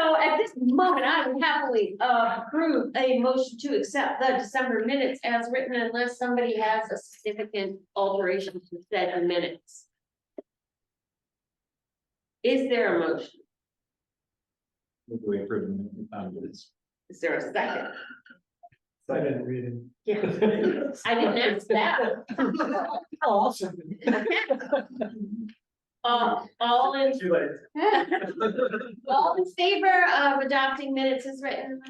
So at this moment, I would happily approve a motion to accept the December minutes as written unless somebody has a significant alteration to said minutes. Is there a motion? We approve this. Is there a second? I didn't read it. Yeah, I didn't ask that. Awesome. All in, Too late. all in favor of adopting minutes as written,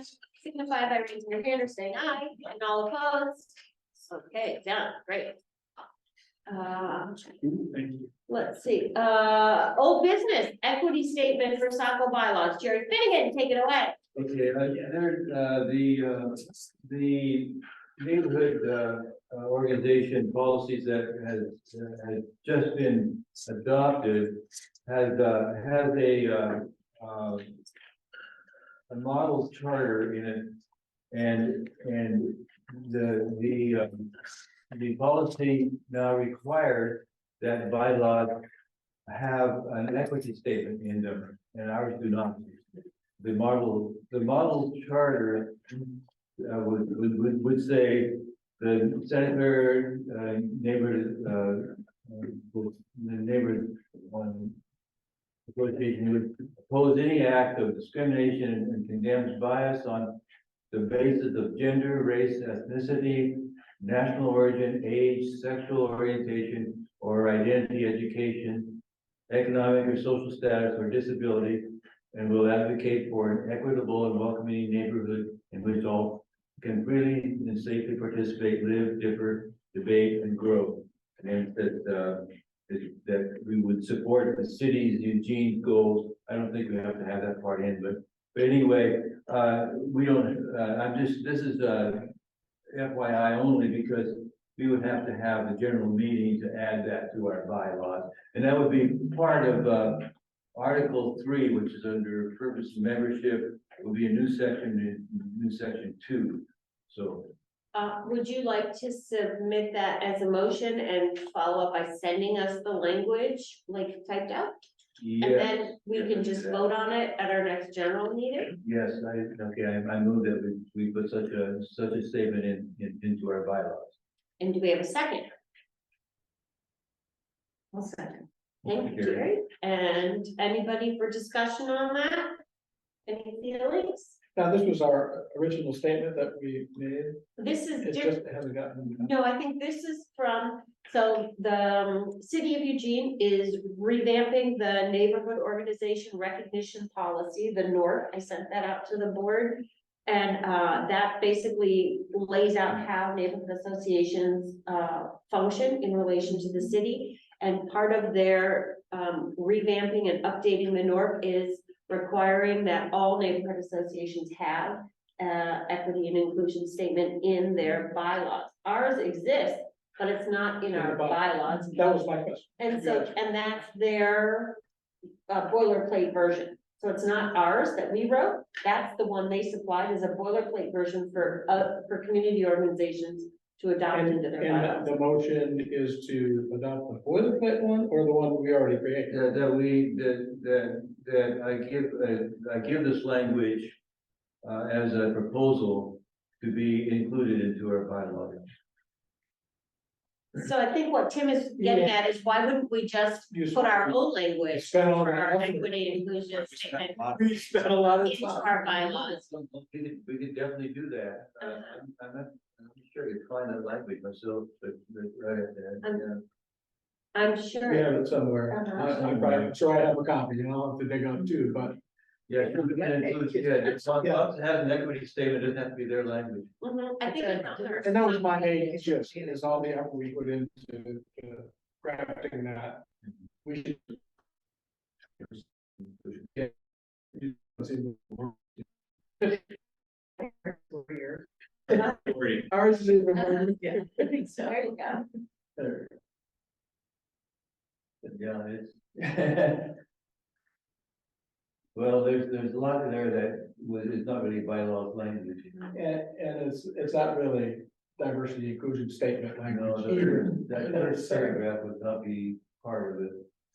signify by raising your hand or saying aye, and all opposed. Okay, done, great. Thank you. Let's see, old business, equity statement for Saco bylaws, Jerry Finnegan, take it away. Okay, the neighborhood organization policies that has just been adopted has a model charter in it, and the policy now requires that bylaws have an equity statement in them, and ours do not. The model charter would say the senator, neighbor association would oppose any act of discrimination and condemns bias on the basis of gender, race, ethnicity, national origin, age, sexual orientation, or identity, education, economic or social status, or disability, and will advocate for an equitable and welcoming neighborhood in which all can freely and safely participate, live, differ, debate, and grow. And that we would support the city's Eugene goals. I don't think we have to have that part in, but anyway, we don't. This is FYI only because we would have to have a general meeting to add that to our bylaws, and that would be part of Article 3, which is under purpose of membership. Will be a new section 2. So. Would you like to submit that as a motion and follow up by sending us the language like typed out? Yeah. And then we can just vote on it at our next general meeting? Yes, I move that we put such a statement into our bylaws. And do we have a second? I'll second. Thank you, Jerry. And anybody for discussion on that? Any feelings? Now, this was our original statement that we made. This is It's different. just, it hasn't gotten. No, I think this is from, so the city of Eugene is revamping the neighborhood organization recognition policy, the North. I sent that out to the board. And that basically lays out how neighborhood associations function in relation to the city. And part of their revamping and updating the North is requiring that all neighborhood associations have equity and inclusion statement in their bylaws. Ours exists, but it's not in our bylaws. That was my question. And so, and that's their boilerplate version. So it's not ours that we wrote. That's the one they supplied as a boilerplate version for community organizations to adopt into their bylaws. And the motion is to adopt the boilerplate one or the one that we already created? That I give this language as a proposal to be included into our bylaws. So I think what Tim is getting at is why wouldn't we just put our own language Spend all for that our effort. equity and inclusion statement We spent a lot of into time. our bylaws? We could definitely do that. I'm sure you find that language myself, but I'm sure. We have it somewhere. I'm sure I have a copy, and I'll have to dig up too, but yeah, sure, we can include, it's on, it has an equity statement, it doesn't have to be their language. I think it's on there. and that was my main gist, is all the effort we put into crafting that. We should. Ours is even more. Yeah, I think so. There you go. There. Yeah, it's. Well, there's a lot in there that is not really bylaws language. And it's not really diversity inclusion statement No, language either. that first paragraph would not be part of it.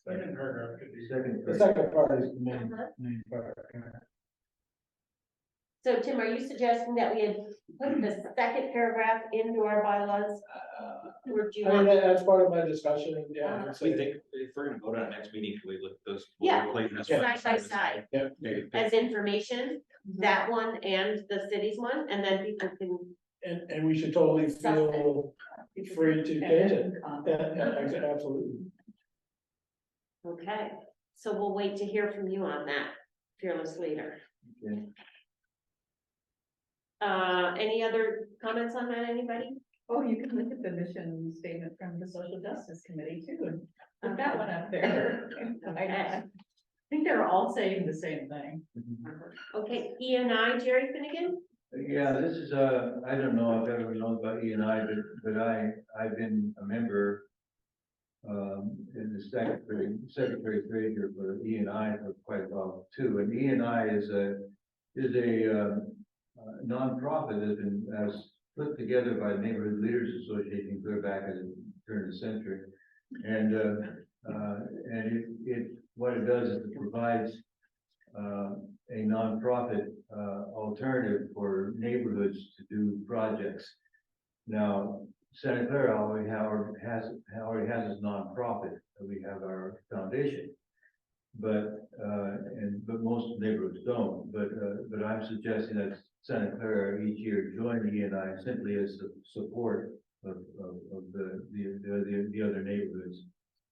Second paragraph could be. Second. The second part is the main part. So Tim, are you suggesting that we had put the second paragraph into our bylaws? Or do you I mean, want? that's part of my discussion, yeah. Uh, so We think, if we're gonna vote on it next meeting, can we look at those? Yeah, Clayton, side by side Maybe. as information, that one and the city's one, and then people can, And we should totally feel free to change it. Yeah, absolutely. okay. So we'll wait to hear from you on that, fearless leader. Okay. Any other comments on that, anybody? Oh, you can look at the mission statement from the Social Justice Committee too, and put that one up there. I think they're all saying the same thing. Okay, E and I, Jerry Finnegan? Yeah, this is, I don't know if everyone knows about E and I, but I've been a member in the secretary treasurer for E and I for quite a while too. And E and I is a nonprofit that's put together by the Neighborhood Leaders Association clear back at the turn of the century. And what it does is it provides a nonprofit alternative for neighborhoods to do projects. Now, Santa Clara already has its nonprofit. We have our foundation, but most neighborhoods don't. But I'm suggesting that Santa Clara each year join the E&I simply as support of the other neighborhoods.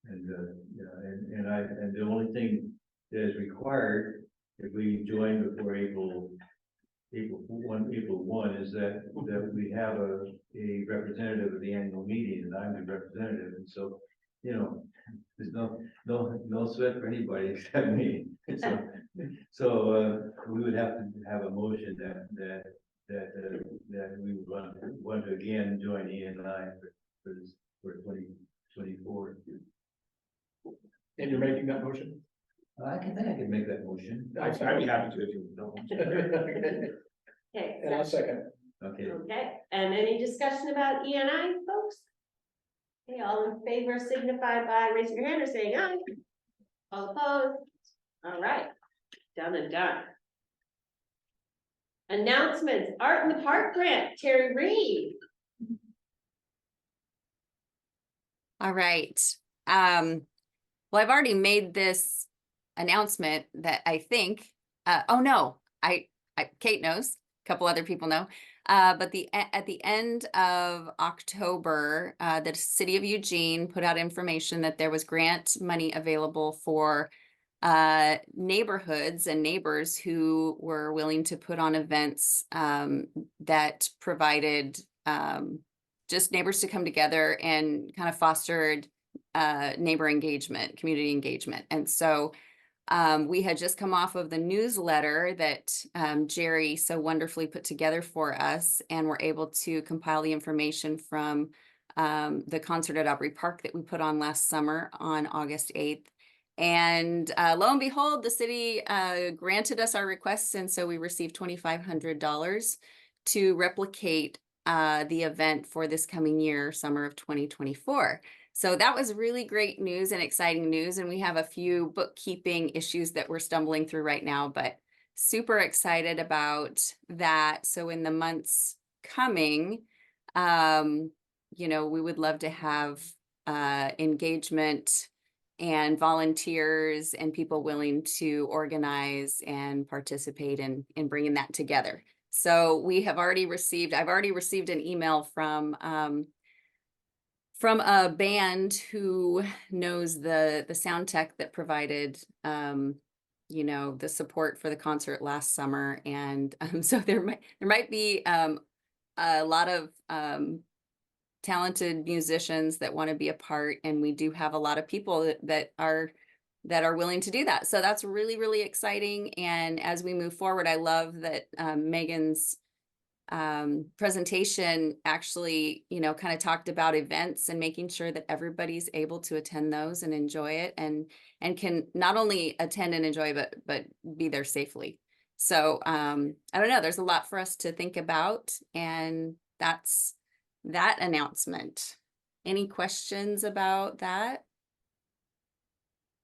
And and the only thing that is required if we join before April 1 is that we have a representative at the annual meeting, and I'm the representative, and so, there's no sweat for anybody except me. So we would have to have a motion that we would want to again join E&I for 2024. And you're making that motion? I think I can make that motion. I'd be happy to if you don't. Okay, And I'll second. Okay. okay, and any discussion about E and I, folks? Okay, all in favor signify by raising your hand or saying aye. All opposed? All right, done and done. Announcements, Art in the Park grant, Terry Reed. All right. Well, I've already made this announcement that I think, oh no, Kate knows, a couple other people know. But at the end of October, the city of Eugene put out information that there was grant money available for neighborhoods and neighbors who were willing to put on events that provided just neighbors to come together and kind of fostered neighbor engagement, community engagement. And so we had just come off of the newsletter that Jerry so wonderfully put together for us, and we're able to compile the information from the concert at Aubrey Park that we put on last summer on August 8th. And lo and behold, the city granted us our requests, and so we received $2,500 to replicate the event for this coming year, summer of 2024. So that was really great news and exciting news. And we have a few bookkeeping issues that we're stumbling through right now, but super excited about that. So in the months coming, we would love to have engagement and volunteers and people willing to organize and participate in bringing that together. So I've already received an email from a band who knows the sound tech that provided, the support for the concert last summer. And so there might be a lot of talented musicians that want to be a part, and we do have a lot of people that are willing to do that. So that's really, really exciting. And as we move forward, I love that Megan's presentation actually, kind of talked about events and making sure that everybody's able to attend those and enjoy it, and can not only attend and enjoy, but be there safely. So I don't know, there's a lot for us to think about, and that's that announcement. Any questions about that?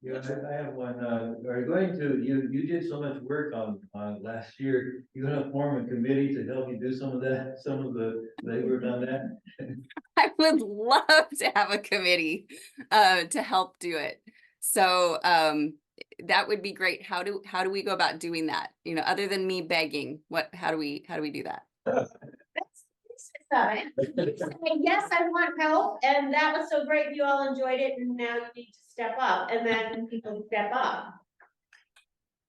Yeah, I have one, are you going to, you did so much work on last year, you gonna form a committee to help you do some of that, some of the labor on that? I would love to have a committee to help do it. So that would be great. How do we go about doing that? You know, other than me begging, how do we do that? Yes, I want help, and that was so great, you all enjoyed it, and now you need to step up, and then people step up.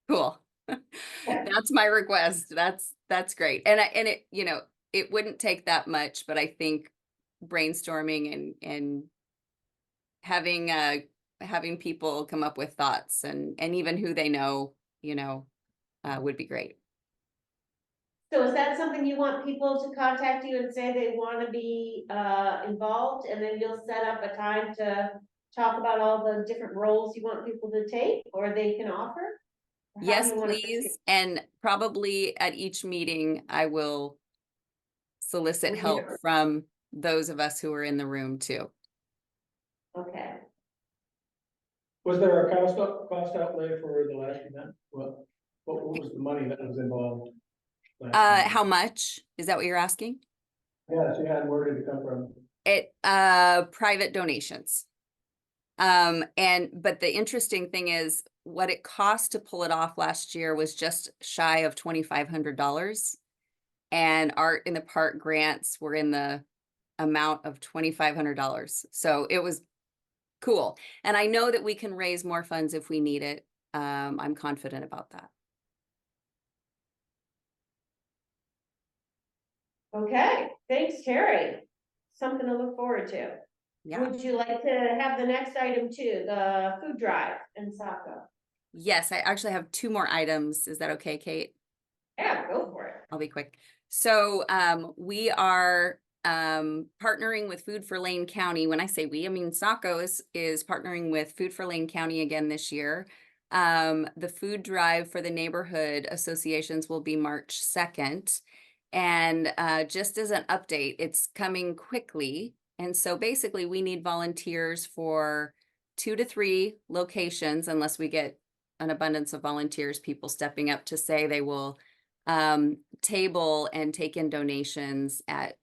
Cool. That's my request. That's great. And it, you know, it wouldn't take that much, but I think brainstorming and having people come up with thoughts and even who they know, you know, would be great. So is that something you want people to contact you and say they want to be involved, and then you'll set up a time to talk about all the different roles you want people to take, or they can offer? Or how do Yes, you wanna proceed? please. And probably at each meeting, I will solicit Okay. help from those of us who are in the room too. Okay, Was there a cost outlay for the last event? What was the money that was involved? last year? How much? Is that what you're asking? Yes, yeah, and where did it come from? Private donations. But the interesting thing is what it cost to pull it off last year was just shy of $2,500. And Art in the Park grants were in the amount of $2,500. So it was cool. And I know that we can raise more funds if we need it. I'm confident about that. okay, thanks, Terry. Something to look forward to. Yeah. Would you like to have the next item too, the food drive in Saco? Yes, I actually have 2 more items. Is that okay, Kate? Yeah, go for it. I'll be quick. So we are partnering with Food for Lane County. When I say we, I mean Saco is partnering with Food for Lane County again this year. The food drive for the neighborhood associations will be March 2nd. And just as an update, it's coming quickly. And so basically we need volunteers for 2 to 3 locations, unless we get an abundance of volunteers, people stepping up to say they will table and take in donations at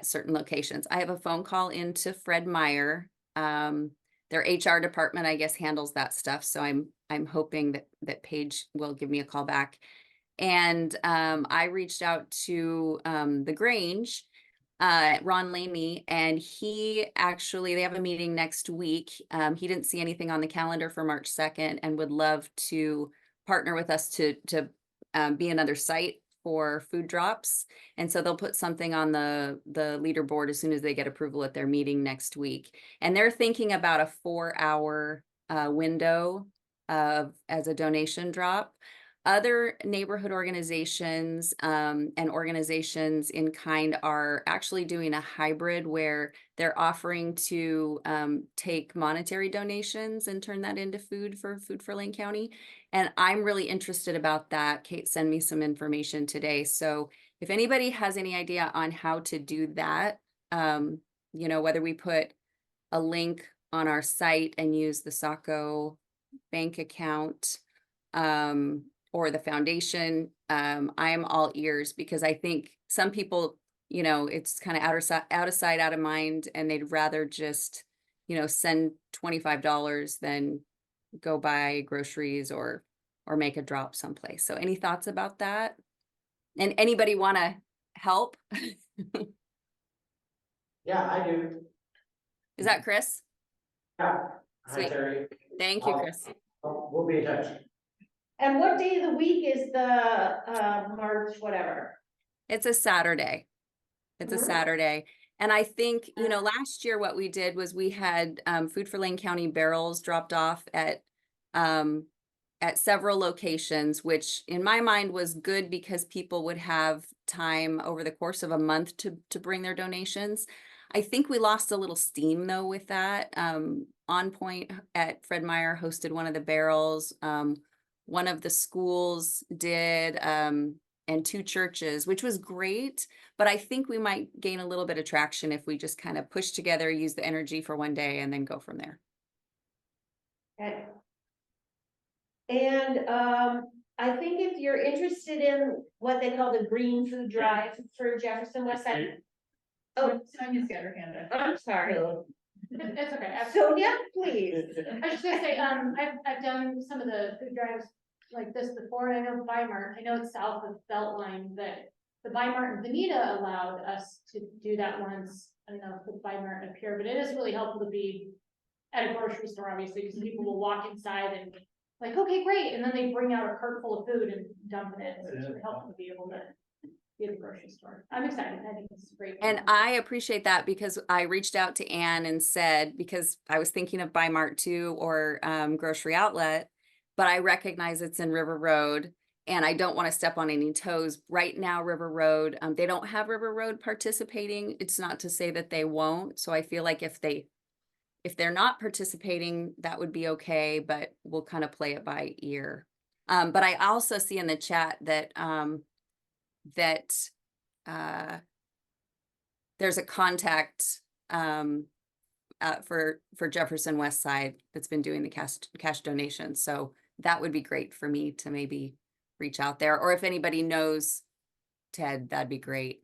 certain locations. I have a phone call into Fred Meyer. Their HR department, I guess, handles that stuff. So I'm hoping that Paige will give me a call back. And I reached out to the Grange, Ron Lamey, and they have a meeting next week. He didn't see anything on the calendar for March 2nd and would love to partner with us to be another site for food drops. And so they'll put something on the leaderboard as soon as they get approval at their meeting next week. And they're thinking about a 4-hour window as a donation drop. Other neighborhood organizations and organizations in kind are actually doing a hybrid where they're offering to take monetary donations and turn that into food for Lane County. And I'm really interested about that. Kate sent me some information today. So if anybody has any idea on how to do that, you know, whether we put a link on our site and use the Saco bank account, or the foundation, I'm all ears, because I think some people, you know, it's kind of out of sight, out of mind, and they'd rather just, you know, send $25 than go buy groceries or make a drop someplace. So any thoughts about that? And anybody want to help? Yeah, I do. Is that Chris? Yeah. Hi, Sweet. Terry. Thank you, Chris. We'll be in touch. And what day of the week is the March whatever? It's a Saturday. It's a Mhm. Saturday. And I think, you know, last year what we did was we had Food for Lane County barrels dropped off at several locations, which in my mind was good because people would have time over the course of a month to bring their donations. I think we lost a little steam though with that. On Point at Fred Meyer hosted one of the barrels. One of the schools did, and 2 churches, which was great. But I think we might gain a little bit of traction if we just kind of push together, use the energy for one day, and then go from there. Okay. And, I think if you're interested in what they call the green food drive for Jefferson West Side. Oh, Sonia's got her hand up. I'm sorry. It's okay. Sonia, please. I was just gonna say, I've done some of the food drives like this before, and I know Weimar, I know it's south of Beltline, that the Weimar and Benita allowed us to do that once. I don't know if the Weimar up here, but it is really helpful to be at a grocery store, obviously, because people will walk inside and like, okay, great, and then they bring out a cart full of food and dump it in, so it's really helpful to be able to be at the grocery store. I'm excited, I think this is great. And I appreciate that because I reached out to Anne and said, because I was thinking of Buy Mart too, or Grocery Outlet, but I recognize it's in River Road and I don't want to step on any toes. Right now, River Road, they don't have River Road participating. It's not to say that they won't. So I feel like if they're not participating, that would be okay, but we'll kind of play it by ear. But I also see in the chat that there's a contact for Jefferson West Side that's been doing the cash donations. So that would be great for me to maybe reach out there, or if anybody knows Ted, that'd be great.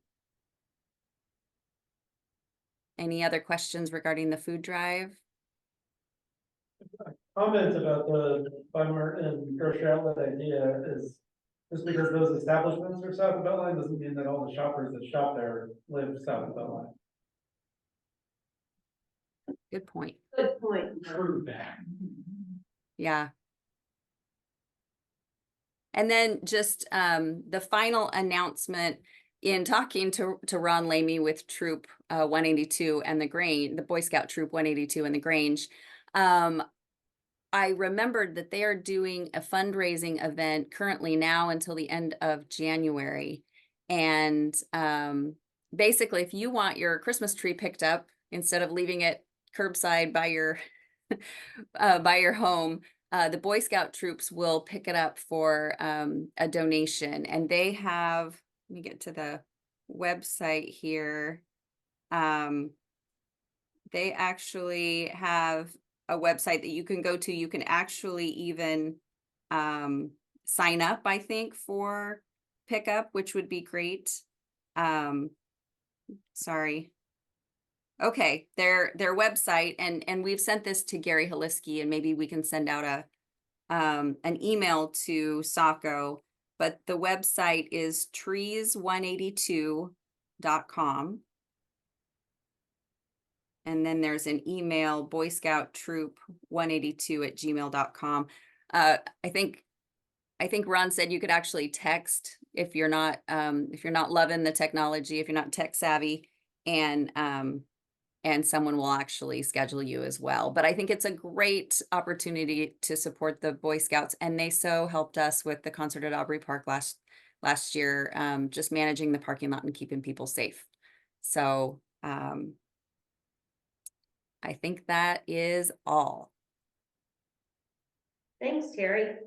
Any other questions regarding the food drive? Comments about the Weimar and grocery outlet idea is just because those establishments are south of Beltline doesn't mean that all the shoppers that shop there live south of Beltline. Good point. Good point. True that. Yeah. And then just the final announcement in talking to Ron Lamy with Troop 182 and the Grange, the Boy Scout Troop 182 and the Grange, I remembered that they are doing a fundraising event currently now until the end of January. And basically, if you want your Christmas tree picked up, instead of leaving it curbside by your home, the Boy Scout troops will pick it up for a donation. And they have, let me get to the website here. They actually have a website that you can go to. You can actually even sign up, I think, for pickup, which would be great. Sorry. Okay, their website, and we've sent this to Gary Haliski, and maybe we can send out an email to Saco, but the website is trees182.com. And then there's an email, Boy Scout Troop 182@gmail.com. I think Ron said you could actually text if you're not loving the technology, if you're not tech savvy, and someone will actually schedule you as well. But I think it's a great opportunity to support the Boy Scouts, and they so helped us with the concert at Aubrey Park last year, just managing the parking lot and keeping people safe. So I think that is all. Thanks, Terry.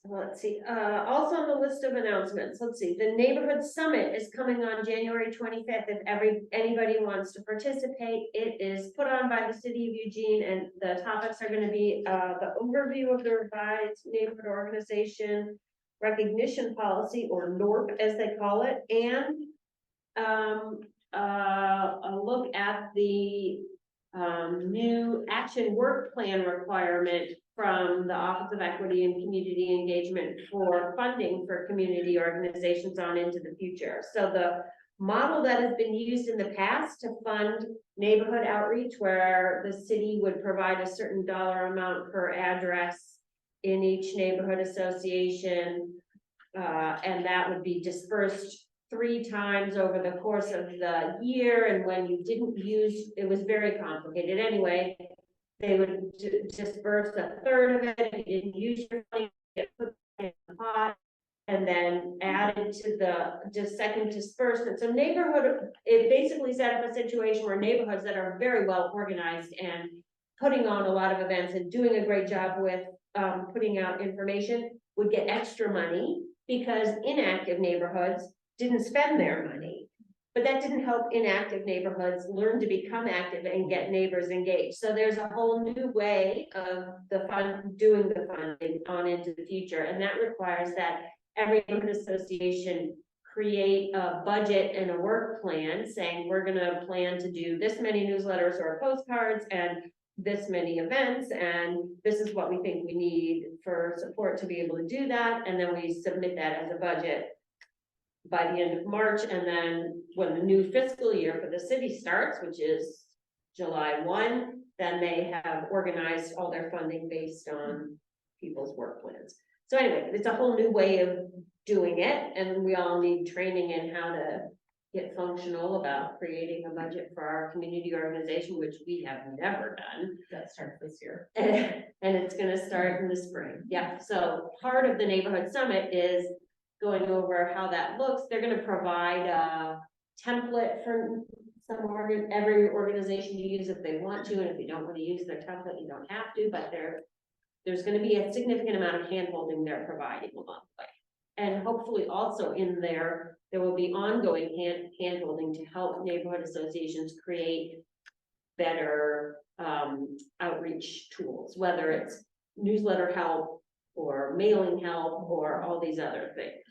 Let's see, also on the list of announcements, let's see, the Neighborhood Summit is coming on January 25th. If anybody wants to participate, it is put on by the City of Eugene, and the topics are going to be the overview of the revised neighborhood organization recognition policy, or NORP as they call it, and a look at the new action work plan requirement from the Office of Equity and Community Engagement for funding for community organizations on into the future. So the model that has been used in the past to fund neighborhood outreach, where the city would provide a certain dollar amount per address in each neighborhood association, and that would be dispersed 3 times over the course of the year, and when you didn't use, it was very complicated anyway, they would disperse 1/3 of it. If you didn't use your money, get put in the pot and then added to the second disbursement. So neighborhood, it basically set up a situation where neighborhoods that are very well organized and putting on a lot of events and doing a great job with putting out information would get extra money, because inactive neighborhoods didn't spend their money. But that didn't help inactive neighborhoods learn to become active and get neighbors engaged. So there's a whole new way of doing the funding on into the future. And that requires that every neighborhood association create a budget and a work plan saying, we're gonna plan to do this many newsletters or postcards and this many events, and this is what we think we need for support to be able to do that. And then we submit that as a budget by the end of March, and then when the new fiscal year for the city starts, which is July 1, then they have organized all their funding based on people's work plans. So anyway, it's a whole new way of doing it, and we all need training in how to get functional about creating a budget for our community organization, which we have never done. That starts this year. And it's gonna start in the spring. Yeah, so part of the neighborhood summit is going over how that looks. They're gonna provide a template for every organization to use if they want to, and if you don't want to use their template, you don't have to, but there's gonna be a significant amount of hand-holding they're providing along the way. And hopefully also in there will be ongoing hand-holding to help neighborhood associations create better outreach tools, whether it's newsletter help or mailing help or all these other things.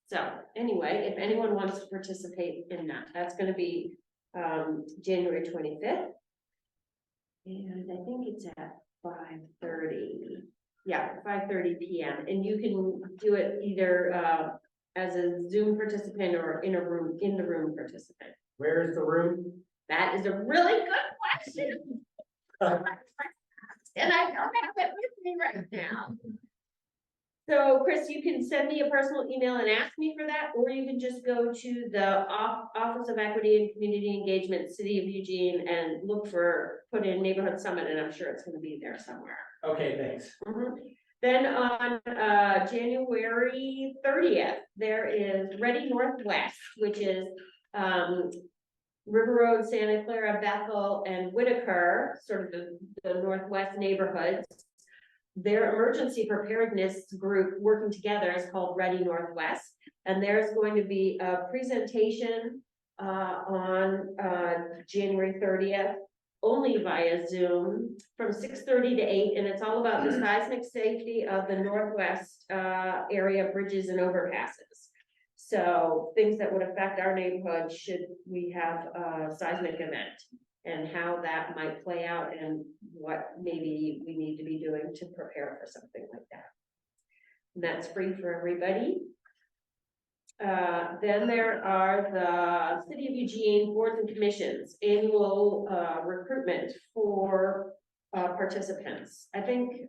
So anyway, if anyone wants to participate in that, that's gonna be January 25th. And I think it's at 5:30. Yeah, 5:30 p.m. And you can do it either as a Zoom participant or in the room participant. Where is the room? That is a really good question. And I don't have it with me right now. So Chris, you can send me a personal email and ask me for that, or you can just go to the Office of Equity and Community Engagement, City of Eugene, and put in Neighborhood Summit, and I'm sure it's gonna be there somewhere. Okay, thanks. Then on January 30th, there is Ready Northwest, which is River Road, Santa Clara, Bethel, and Whitaker, sort of the northwest neighborhoods. Their emergency preparedness group working together is called Ready Northwest, and there's going to be a presentation on January 30th, only via Zoom from 6:30 to 8, and it's all about the seismic safety of the northwest area bridges and overpasses. So things that would affect our neighborhood should we have a seismic event, and how that might play out and what maybe we need to be doing to prepare for something like that. And that's free for everybody. Then there are the City of Eugene Boards and Commissions annual recruitment for participants. I think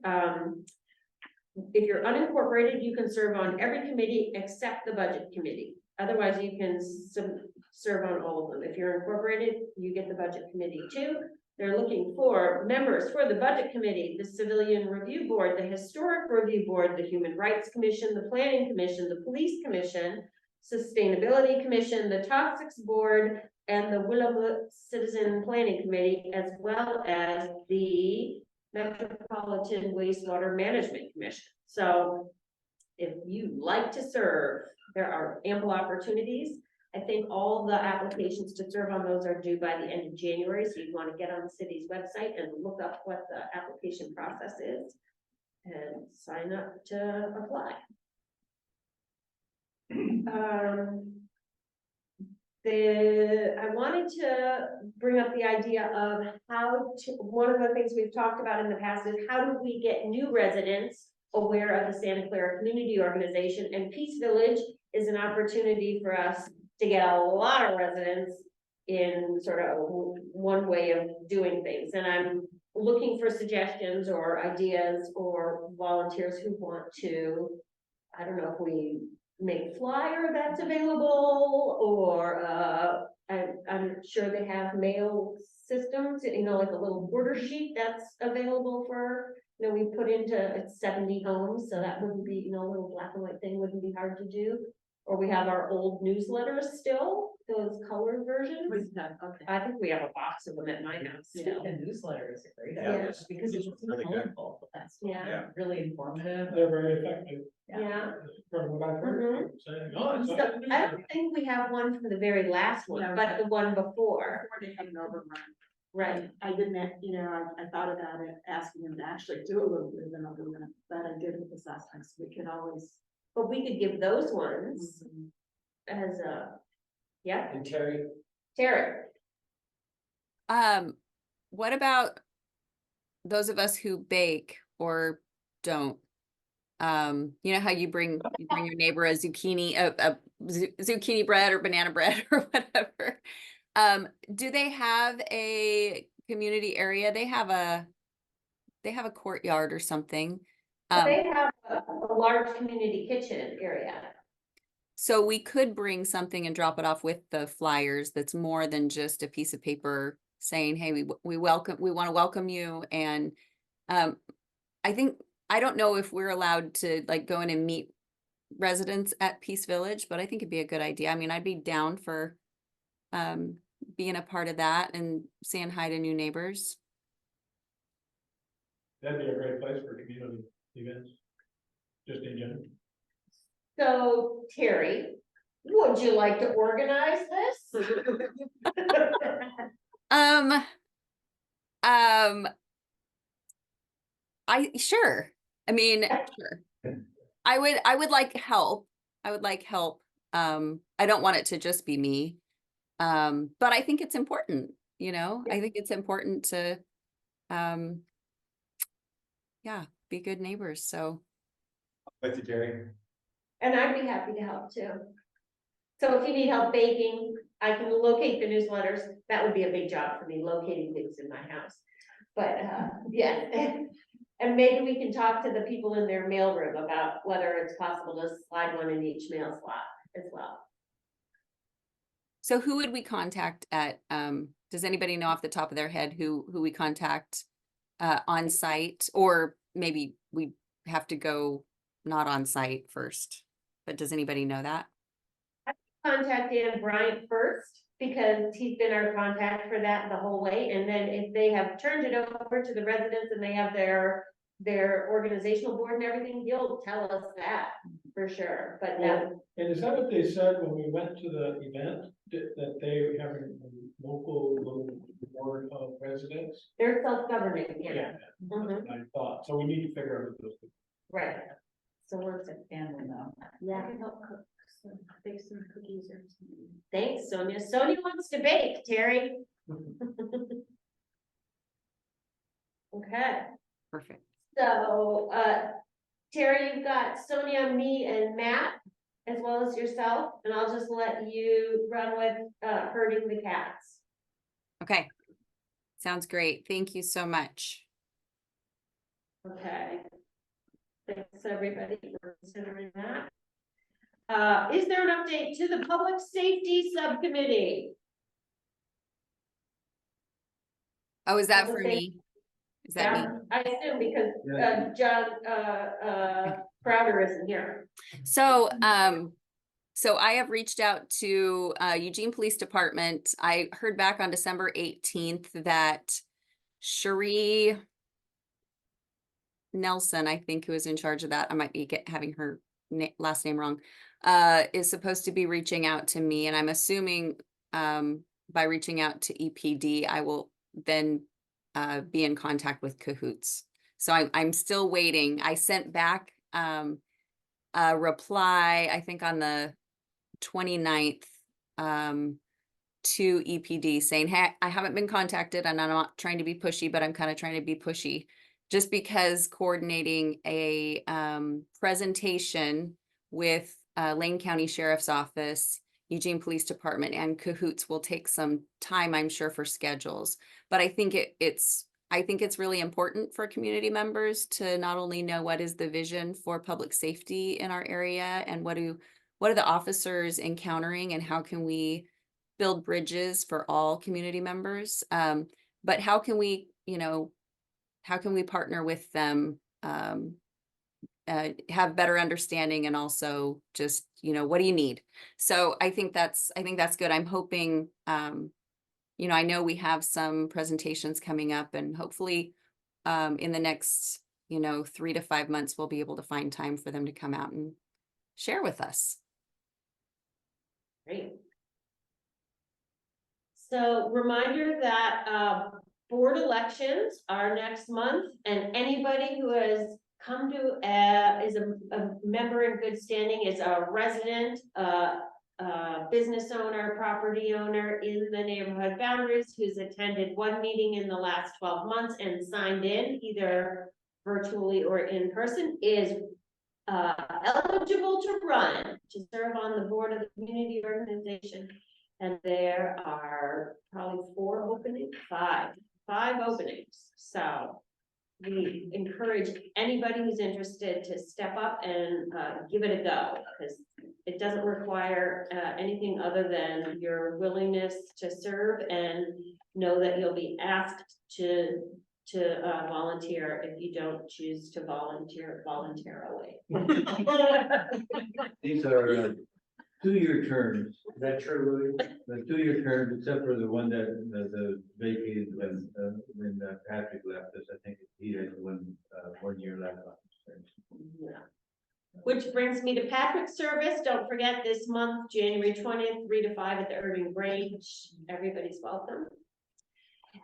if you're unincorporated, you can serve on every committee except the budget committee. Otherwise, you can serve on all of them. If you're incorporated, you get the budget committee too. They're looking for members for the budget committee, the civilian review board, the historic review board, the human rights commission, the planning commission, the police commission, sustainability commission, the toxics board, and the Willamette Citizen Planning Committee, as well as the Metropolitan Wastewater Management Commission. So if you like to serve, there are ample opportunities. I think all the applications to serve on those are due by the end of January, so you want to get on the city's website and look up what the application process is and sign up to apply. I wanted to bring up the idea of one of the things we've talked about in the past is how do we get new residents aware of the Santa Clara Community Organization, and Peace Village is an opportunity for us to get a lot of residents in sort of one way of doing things. And I'm looking for suggestions or ideas or volunteers who want to, I don't know if we make flyer that's available, or I'm sure they have mail systems, you know, like a little border sheet that's available for, you know, we put into 70 homes, so that wouldn't be, you know, a little black and white thing wouldn't be hard to do. Or we have our old newsletters still, those colored versions. Okay. I think we have a box of them at my house Yeah, still. the newsletter is a great Yeah. idea, because it's Really good. helpful. That's Yeah. Yeah. really informative. They're very effective Yeah. from what I've heard. Mhm. Saying, Oh, So I don't think we have one from the very last one, No. but the one before, Before they had an overrun. right? I didn't, I thought about it, asking him to actually do a little bit of an overrun, but I did it this last time, so we could always. But we could give those ones as a, yeah, And Terry, Terry. What about those of us who bake or don't? You know how you bring your neighbor a zucchini, zucchini bread or banana bread or whatever. Do they have a community area? They have a courtyard or something. They have a large community kitchen area. So we could bring something and drop it off with the flyers that's more than just a piece of paper saying, hey, we want to welcome you. And I don't know if we're allowed to like go in and meet residents at Peace Village, but I think it'd be a good idea. I mean, I'd be down for being a part of that and saying hi to new neighbors. That'd be a great place for community events, just in general. So Terry, would you like to organize this? Sure. I mean, sure. I would like help. I would like help. I don't want it to just be me. But I think it's important, you know, I think it's important to, yeah, be good neighbors. So, With you, Jerry. And I'd be happy to help too. So if you need help baking, I can locate the newsletters. That would be a big job for me, locating things in my house. But yeah, and maybe we can talk to the people in their mailroom about whether it's possible to slide one in each mail slot as well. so who would we contact at, does anybody know off the top of their head who we contact on site, or maybe we have to go not on site first, but does anybody know that? Contact Dan Bryant first, because he's been our contact for that the whole way, and then if they have turned it over to the residents and they have their organizational board and everything, he'll tell us that for sure, but that. And is that what they said when we went to the event, that they were having a local board of residents? They're self-governing, yeah. That's what I thought, so we need to figure out who those people. Right. So we're, Family though. yeah, I can help cook, bake some cookies or something. thanks, Sonia. Sonia wants to bake, Terry. Okay, Perfect. so, Terry, you've got Sonia, me, and Matt, as well as yourself, and I'll just let you run with, herding the cats. Okay. Sounds great. Thank you so much. Okay. Thanks, everybody, for considering that. Is there an update to the Public Safety Subcommittee? Oh, is that for Okay. me? Is that me? Yeah, I assume because, Yeah. John, Crowder isn't here. So, so I have reached out to Eugene Police Department. I heard back on December 18th that Cherie Nelson, I think, who is in charge of that, I might be having her last name wrong, is supposed to be reaching out to me. And I'm assuming by reaching out to EPD, I will then be in contact with Cahoots. So I'm still waiting. I sent back a reply, I think on the 29th, to EPD saying, hey, I haven't been contacted and I'm not trying to be pushy, but I'm kind of trying to be pushy just because coordinating a presentation with Lane County Sheriff's Office, Eugene Police Department, and Cahoots will take some time, I'm sure, for schedules. But I think it's really important for community members to not only know what is the vision for public safety in our area and what are the officers encountering and how can we build bridges for all community members, but how can we, how can we partner with them, have better understanding, and also just, what do you need? So I think that's good. I'm hoping, I know we have some presentations coming up, and hopefully in the next, 3 to 5 months, we'll be able to find time for them to come out and share with us. Great. So reminder that, board elections are next month, and anybody who has come to, is a member in good standing, is a resident, business owner, property owner in the neighborhood boundaries, who's attended one meeting in the last 12 months and signed in either virtually or in person, is eligible to run to serve on the board of the community organization. And there are probably five openings. So we encourage anybody who's interested to step up and give it a go, because it doesn't require anything other than your willingness to serve, and know that you'll be asked to volunteer if you don't choose to volunteer voluntarily. These are 2-year terms, Is that true, Louis? the 2-year terms, except for the one that the vacated when Patrick left us. I think he had 1 year left on his term. Yeah. Which brings me to Patrick's service. Don't forget this month, January 20th, 3 to 5 at the Irving Grange. Everybody's welcome.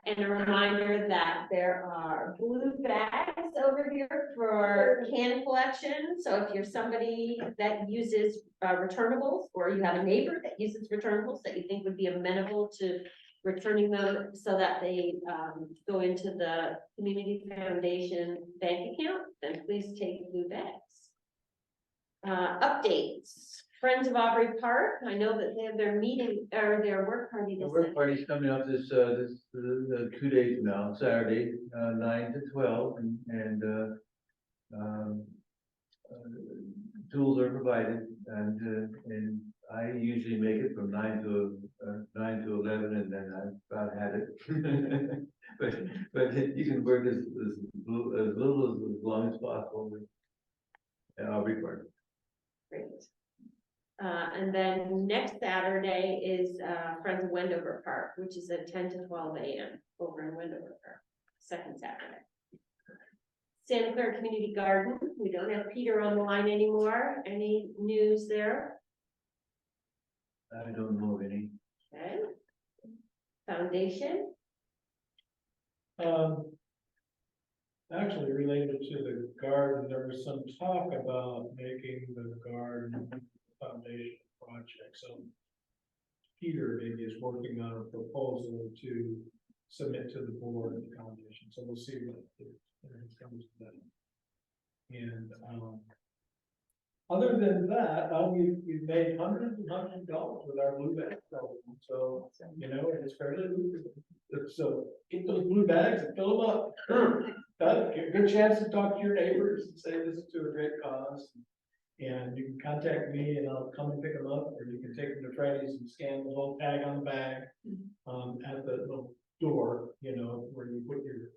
And a reminder that there are blue bags over here for can collection. So if you're somebody that uses returnables, or you have a neighbor that uses returnables that you think would be amenable to returning them so that they go into the Community Foundation bank account, then please take blue bags. Updates. Friends of Aubrey Park, I know that they have their meeting or their work party The this work party's coming up this 2 days now, Saturday, 9 to 12, and tools are provided, and I usually make it from 9 to 11, and then I've about had it. but you can work as long as possible with Aubrey Park. Great. And then next Saturday is Friends of Wendover Park, which is at 10 to 12 a.m. over in Wendover Park, second Saturday. Santa Clara Community Garden, we don't have Peter on the line anymore. Any news there? I don't know of any. Okay. Foundation, Actually related to the garden, there was some talk about making the garden foundation project, so Peter maybe is working on a proposal to submit to the board of the foundation, so we'll see what it comes to that. And other than that, we've made hundreds and hundreds of dollars with our blue bag program, so you know, it's fairly lucrative. So get those blue bags and fill them up. Good chance to talk to your neighbors and say this is to a great cause. And you can contact me and I'll come and pick them up, or you can take them to Freddy's and scan the little tag on the bag. At the little door, you know, where you put your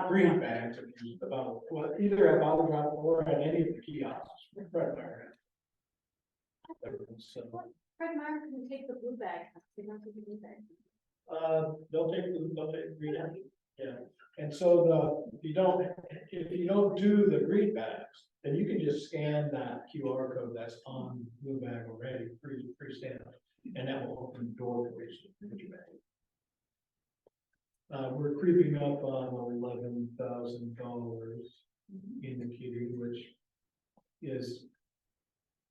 green bags, or about, well, either at Bottle Drop or at any of the kiosks. Fred Meyer. So, Fred Meyer can take the blue bag. They don't take the blue bag. they'll take the green bag. Yeah, and so if you don't do the green bags, then you can just scan that QR code that's on blue bag already, pre-stamped, and that will open the door for you to put your bag. We're creeping up on $11,000 in the kitty, which is,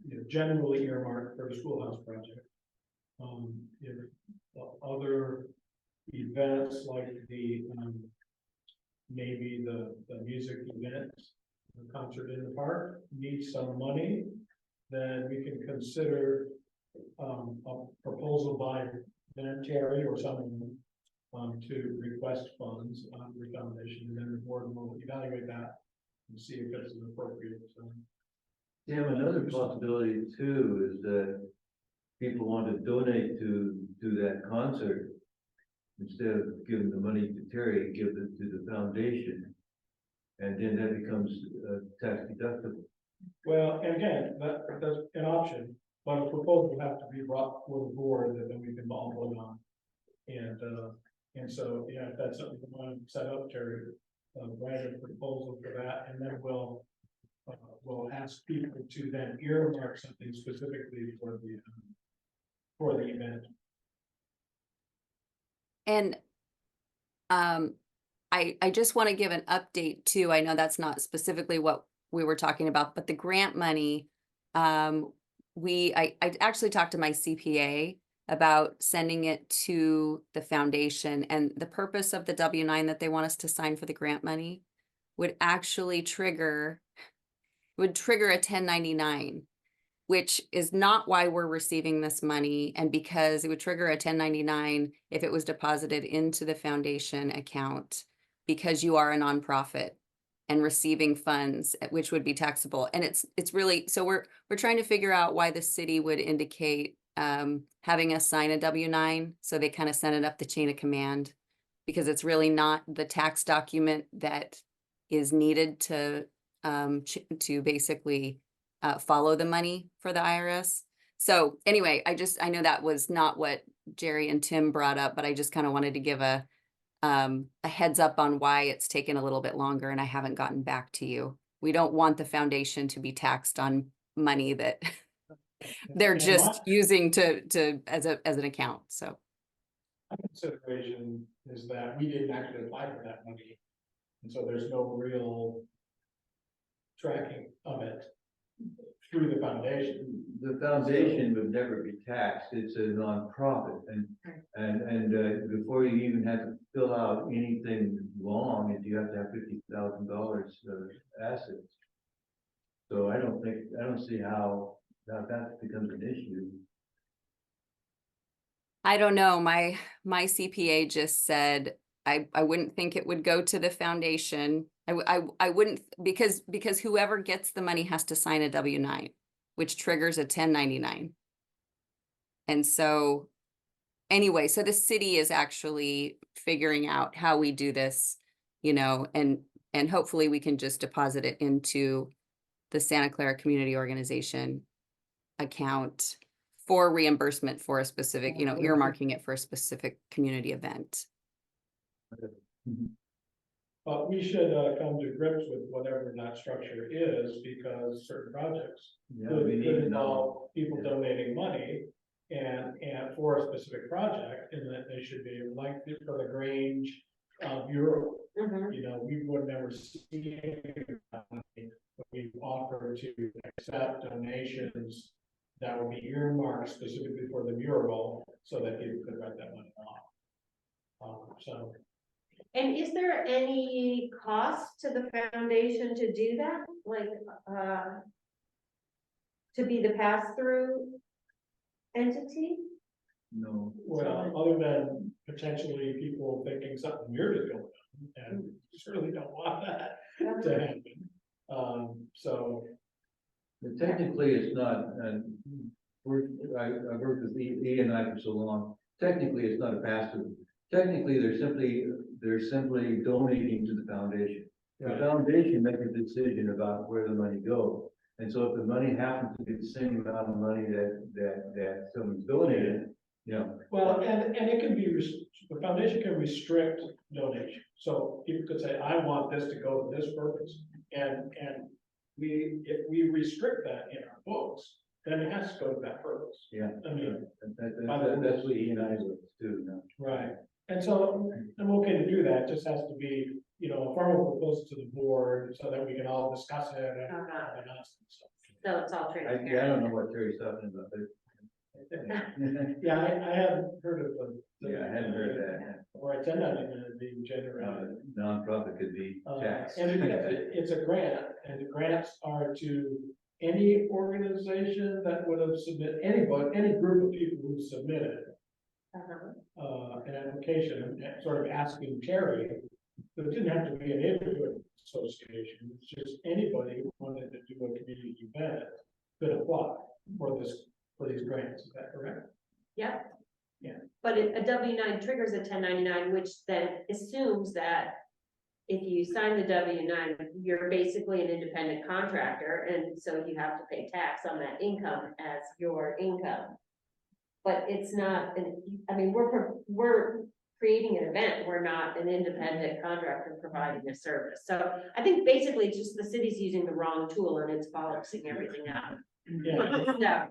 you know, generally earmarked for the schoolhouse project. If other events like the maybe the music event, the concert in the park needs some money, then we can consider a proposal by Ben Terry or someone to request funds on the foundation, and then the board will evaluate that and see if it's an appropriate. Tim, another possibility too is that people want to donate to that concert. Instead of giving the money to Terry, give it to the foundation. And then that becomes tax deductible. Well, and again, that's an option, but a proposal will have to be brought before the board that then we can all vote on. And so, yeah, if that's something we want to set up, Terry, write a proposal for that, and then we'll ask people to then earmark something specifically for for the event. And I just want to give an update too. I know that's not specifically what we were talking about, but the grant money, I actually talked to my CPA about sending it to the foundation, and the purpose of the W-9 that they want us to sign for the grant money would actually trigger a 1099, which is not why we're receiving this money. And because it would trigger a 1099 if it was deposited into the foundation account, because you are a nonprofit and receiving funds, which would be taxable. And it's really, so we're trying to figure out why the city would indicate having us sign a W-9. So they kind of send it up the chain of command, because it's really not the tax document that is needed to basically follow the money for the IRS. So anyway, I know that was not what Jerry and Tim brought up, but I just kind of wanted to give a heads up on why it's taken a little bit longer and I haven't gotten back to you. We don't want the foundation to be taxed on money that they're And just using as an account. So my consideration is that we didn't actually apply for that money. And so there's no real tracking of it through the foundation. The foundation would never be taxed. It's a nonprofit, and before you even have to fill out anything long, you have to have $50,000 of assets. So I don't see how that becomes an issue. I don't know. My CPA just said I wouldn't think it would go to the foundation. I wouldn't, because whoever gets the money has to sign a W-9, which triggers a 1099. And so anyway, so the city is actually figuring out how we do this, and hopefully we can just deposit it into the Santa Clara Community Organization account for reimbursement for a specific, earmarking it for a specific community event. But we should come to grips with whatever that structure is, because certain projects could involve people donating money and for a specific project, and that they should be, like for the Grange Bureau. We would never see that money, but we offer to accept donations that would be earmarked specifically for the mural, so that people could write that money off. And is there any cost to the foundation to do that? Like, to be the pass-through entity? No. Well, other than potentially people thinking something weird is going on, and we certainly don't want that to happen. But technically, it's not, and I've worked with E and I for so long. Technically, it's not a pass-through. Technically, they're simply donating to the foundation. The foundation makes a decision about where the money goes. And so if the money happens to be the same amount of money that someone's donated, Well, and it can be, the foundation can restrict donation. So people could say, I want this to go to this purpose. And if we restrict that in our books, then it has to go to that purpose. Yeah. I mean, that's what E and I do too. right. And so I'm okay to do that. It just has to be, a formal proposal to the board so that we can all discuss it and ask and stuff. So it's all I transparent. don't know what Terry's talking about, but Yeah, I hadn't heard of them. yeah, I hadn't heard that. Or I tend not to be generated. Nonprofit could be taxed. And it's a grant, and the grants are to any organization that would have submitted, any group of people who submitted an application, and sort of asking Terry, but it didn't have to be a neighborhood association, it's just anybody who wanted to do a community event could apply for these grants, is that correct? Yeah. Yeah. But a W-9 triggers a 1099, which then assumes that if you sign the W-9, you're basically an independent contractor, and so you have to pay tax on that income as your income. But it's not, we're creating an event, we're not an independent contractor providing a service. So I think basically it's just the city's using the wrong tool and it's balancing everything out. Yeah. Yeah.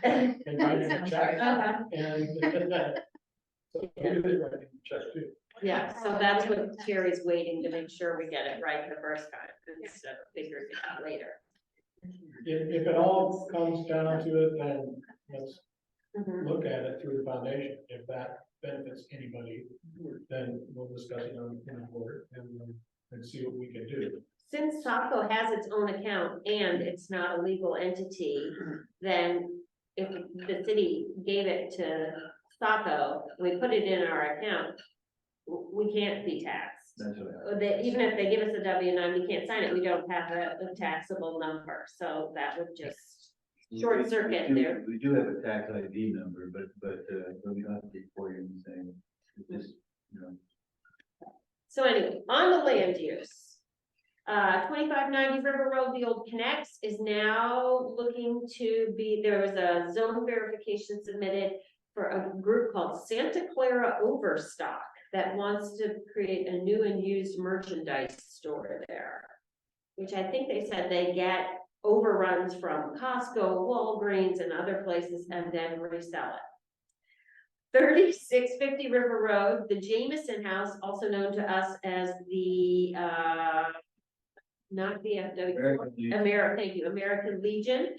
And writing a check, Uh-huh. and so he is writing a check too. Yeah, so that's what Terry's waiting to make sure we get it right the first time, instead of figuring it out later. If it all comes down to it, then let's Mhm. look at it through the foundation. If that benefits anybody, then we'll discuss it on the board and see what we can do. Since Saco has its own account and it's not a legal entity, then if the city gave it to Saco, we put it in our account, we can't be taxed. That's what Even if they give us a W-9, we can't sign it, we don't have a taxable number, so that would just short circuit there. We do have a tax ID number, but we don't have to report anything. It's just, you know. So anyway, on the land use. 2590 River Road, the old Connects is now looking to be, there was a zone verification submitted for a group called Santa Clara Overstock that wants to create a new and used merchandise store there. Which I think they said they get overruns from Costco, Walgreens and other places and then resell it. 3650 River Road, the Jameson House, also known to us as the, not VFW, thank you, American Legion,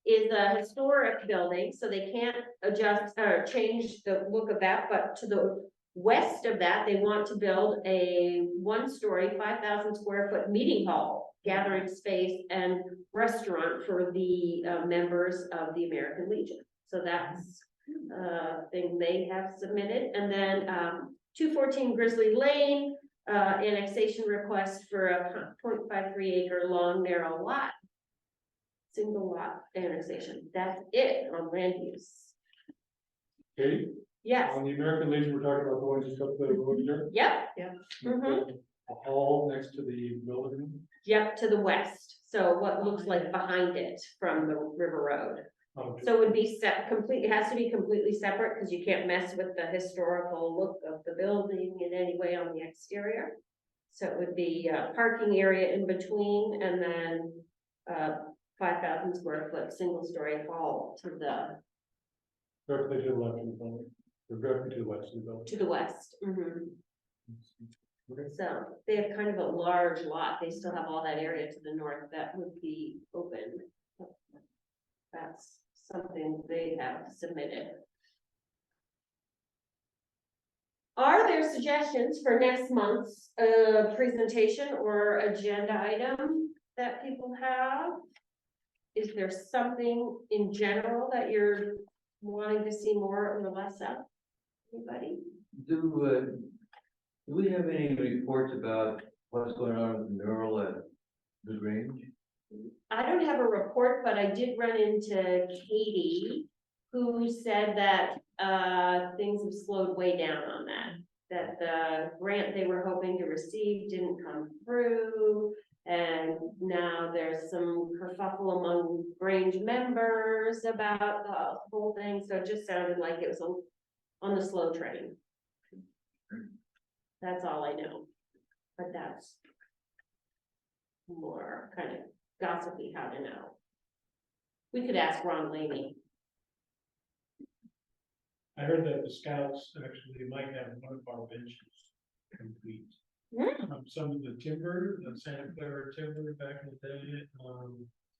is a historic building, so they can't adjust or change the look of that, but to the west of that, they want to build a one-story, 5,000 square foot meeting hall, gathering space and restaurant for the members of the American Legion. So that's thing they have submitted. And then 214 Grizzly Lane, annexation request for a 0.53 acre long narrow lot. Single lot annexation. That's it on land use. Katie, Yes, on the American Legion, we're talking about the ones just up the road here. yep. Yeah. Mhm. A hall next to the building. Yep, to the west. So what looks like behind it from the River Road. Okay. So it would be set completely, it has to be completely separate because you can't mess with the historical look of the building in any way on the exterior. So it would be a parking area in between and then 5,000 square foot single story hall to the Directly to the left of the building. Or directly to the west of the building. west. Mhm. Okay. So they have kind of a large lot. They still have all that area to the north that would be open. That's something they have submitted. Are there suggestions for next month's presentation or agenda item that people have? Is there something in general that you're wanting to see more or less of? Anybody? Do we have any reports about what's going on with the mural at the Grange? I don't have a report, but I did run into Katie, who said that things have slowed way down on that. That the grant they were hoping to receive didn't come through. And now there's some kerfuffle among Grange members about the whole thing, so it just sounded like it was on the slow train. That's all I know, but that's more kind of gossipy how to know. We could ask Ron Laney. I heard that the scouts actually might have one of our benches complete. Some of the timber, the Santa Clara timber back in the day,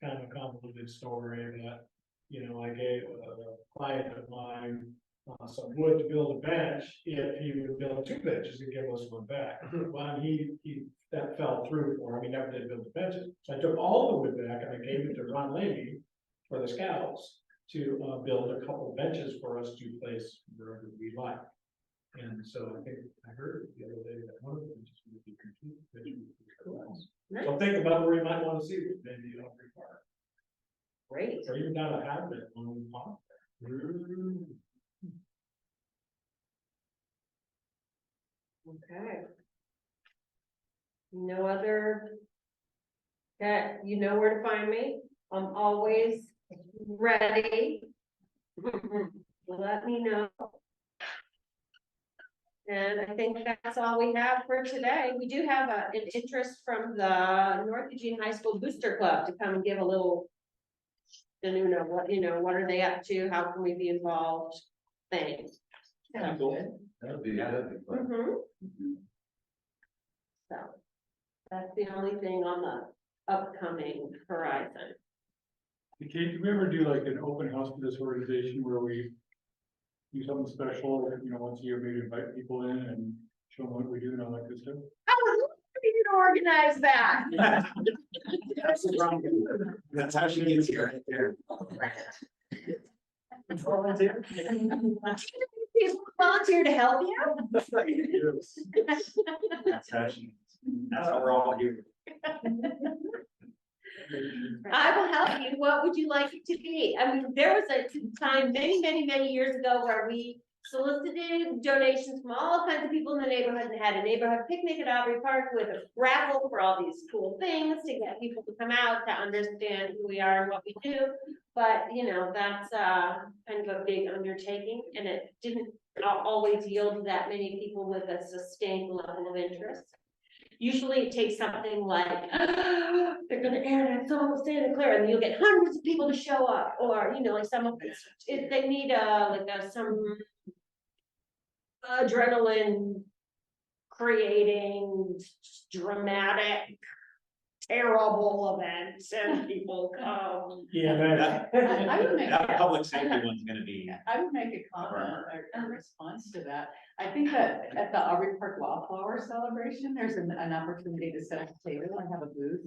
kind of a complicated story that, you know, I gave a client of mine some wood to build a bench if he would build two benches and give us one back. Well, that fell through for him. He never did build the benches. So I took all the wood back and I gave it to Ron Levy for the scouts to build a couple benches for us to place wherever we like. And so I think I heard the other day that one of the benches would be complete. So think about where you might want to see it, maybe off your park, Great. or even down a habit on the pond. Okay. No other. Okay, you know where to find me. I'm always ready. Let me know. And I think that's all we have for today. We do have an interest from the North Eugene High School Booster Club to come and give a little then what are they up to? How can we be involved? Things. Sounds good. That'd be fun. So, that's the only thing on the upcoming horizon. Kate, did we ever do like an open house for this organization where we do something special, once a year, maybe invite people in and show them what we do and all that good stuff? I would love for you to organize that. That's how she gets here, right there. People volunteer to help you? That's how we're all here. I will help you. What would you like it to be? I mean, there was a time many years ago where we solicited donations from all kinds of people in the neighborhood and had a neighborhood picnic at Aubrey Park with a raffle for all these cool things to get people to come out to understand who we are and what we do. But, that's kind of a big undertaking, and it didn't always yield that many people with a sustained level of interest. Usually it takes something like, they're gonna air it at Santa Clara, and you'll get hundreds of people to show up, or, like if they need some adrenaline creating dramatic, terrible events, and people come. Yeah, I would make. That public safety one's gonna be. I would make a comment or a response to that. I think that at the Aubrey Park Wildflower Celebration, there's an opportunity to set up a table and have a booth,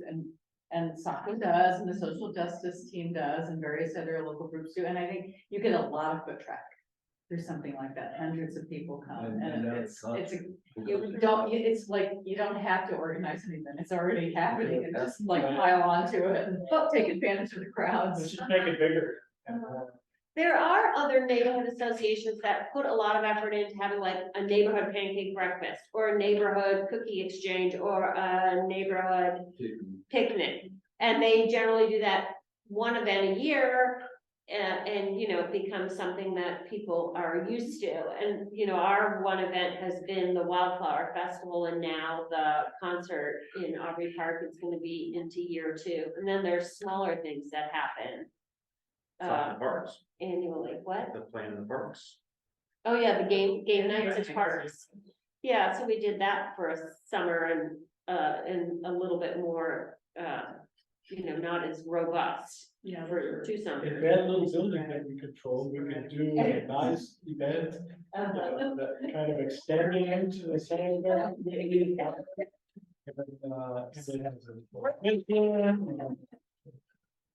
and Saco does, and the social justice team does, and various other local groups do, and I think you get a lot of foot traffic. There's something like that, hundreds of people come, and it's it's like, you don't have to organize anything, it's already happening, and just like pile onto it and take advantage of the crowds. let's just make it bigger. There are other neighborhood associations that put a lot of effort into having like a neighborhood pancake breakfast, or a neighborhood cookie exchange, or a neighborhood picnic. And they generally do that one event a year, and it becomes something that people are used to. And, our one event has been the Wildflower Festival, and now the concert in Aubrey Park is gonna be into year 2. And then there's smaller things that happen Parks, annually. What? the plan in the parks. Oh, yeah, the game nights at parks. Yeah, so we did that for a summer, and a little bit more, not as robust. Yeah. For 2 If summers. we had a little building that we control, we could do a nice event, that kind of extending into the same.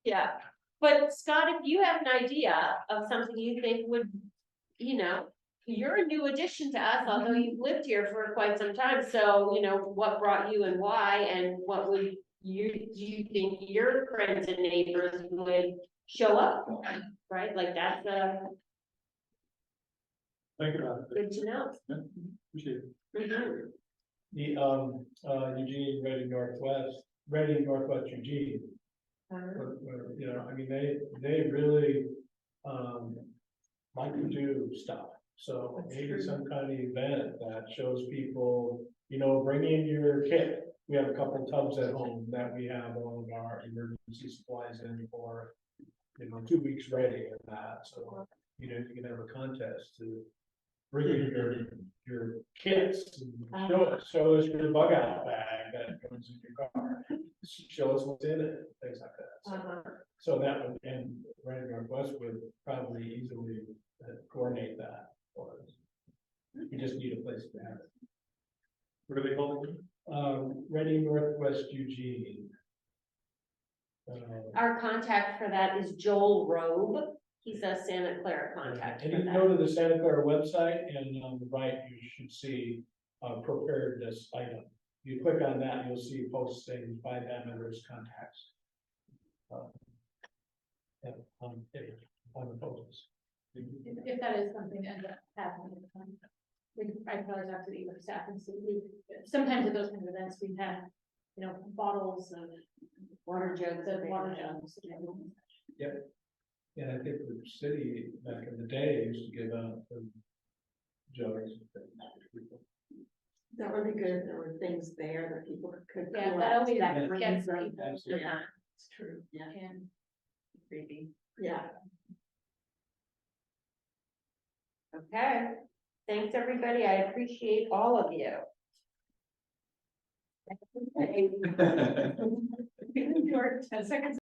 Yeah, but Scott, if you have an idea of something you think would, you're a new addition to us, although you've lived here for quite some time, so, what brought you and why, and what would do you think your friends and neighbors would show up for, right? Like, that's Think about it. good to know. Appreciate it. Mhm. The Eugene, Reading Northwest Eugene. They really, like to do stuff. So That's maybe true. some kind of event that shows people, bring in your kit. We have a couple tubs at home that we have all of our emergency supplies in for, 2 weeks ready and that, so, you can have a contest to bring in your kits and show us your bug out bag that goes in your car. Show us what's in it, things like that. So that would, and Reading Northwest would probably easily coordinate that for us. We just need a place to have it. What are they called? Reading Northwest Eugene. Our contact for that is Joel Robe. He's a Santa Clara contact. And for you can that. go to the Santa Clara website, and on the right, you should see preparedness item. You click on that, you'll see postings by them and there's contacts. On the posts. If that is something that ends up happening, I can always talk to the staff and see, sometimes at those kind of events, we've had, bottles of Water jugs. water jugs. And I think the city back in the day used to give out jugs. That would be good. There were things there that people could. Yeah, collect that always that brings gets them. people. Absolutely. Yeah. It's true. Yeah. And Creepy. Yeah. Okay, thanks, everybody. I appreciate all of you. George, 10 seconds.